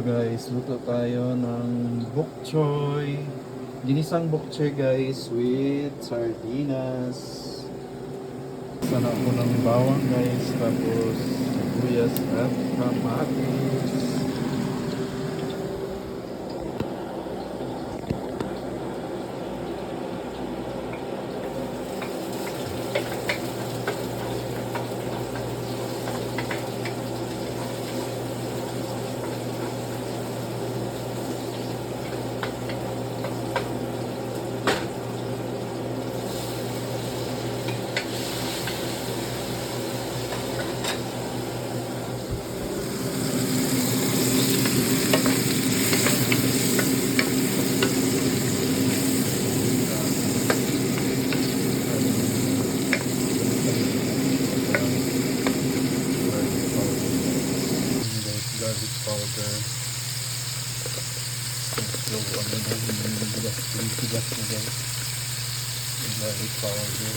Guys, luto tayo ng bok choy. Ginisang bok choy guys with sardinas. Sana ako ng bawang guys, tapos sibuyas at kamatis. Garlic powder. So, ano na yung bigas na guys. Yung garlic powder.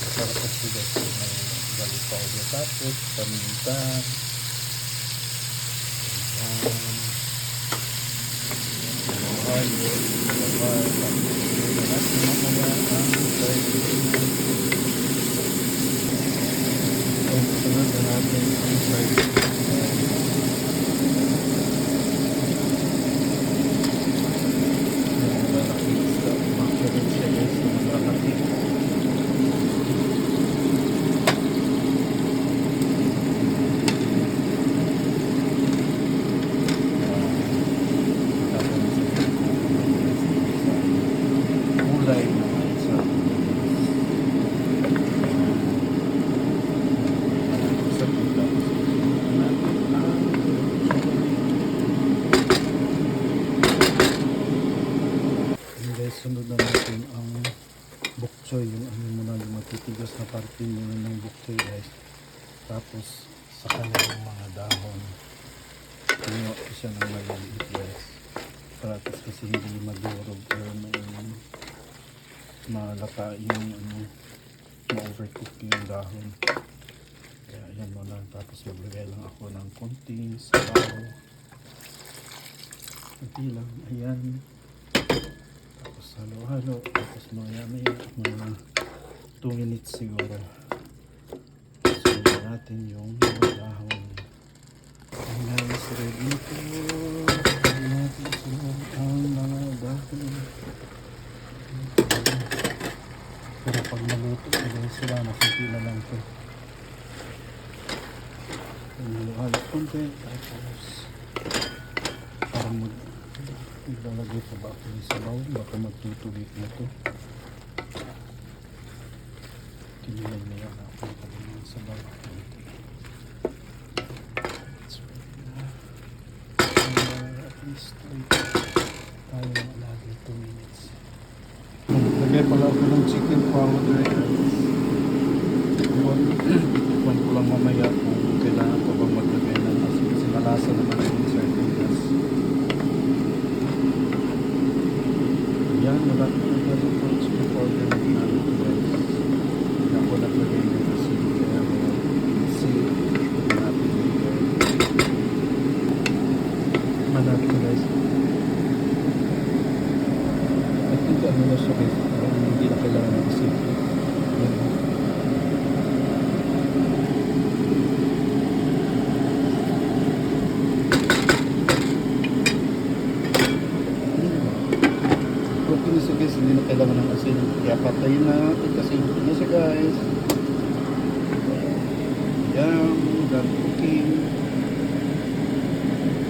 Sarap kasi guys yung garlic powder. Tapos, paminta. Hayo. Tapos, mamaya ang sardinas. Sunod na natin ang sardinas. Sunod na natin ang bok choy, yung ano muna yung matitigas na parte ng bok choy guys. Tapos sa kanyang mga dahon pinuha ko siya ng maliliit guys, para kasi hindi madurog or malata yung ma-overcook yung dahon. Kaya yan muna, tapos maglagay lang ako ng konting sabaw, konti lang, ayan. Tapos halo-halo, tapos maya mga 2 minutes siguro. Sunod natin yung mga dahon. And guys, ready to. Ready natin sunod ang mga dahon. Pero pag maluto, guys, sila nakunti na lang ito. Halo-halo konti, tapos parang maglalagay pa ba ako ng sabaw, baka magtutubig na ito. Tinilay na yan ako ng sabaw. It's ready na. At least tayo malagay 2 minutes. Lagay pala ako ng chicken powder. Iwan ko lang mamaya kung kailangan ko bang maglagay ng asin kasi malasa naman yung sardinas. Yan, wala ko na pala po chicken powder na ginamit guys. Hindi ako naglagay ng asin, kaya wala asin. Natin yung manat ko guys. I think ano na siya guys, hindi na kailangan ng asin. Yan. Okay na siya guys, hindi na kailangan ng asin. Kaya patayin na natin kasi hindi na siya guys.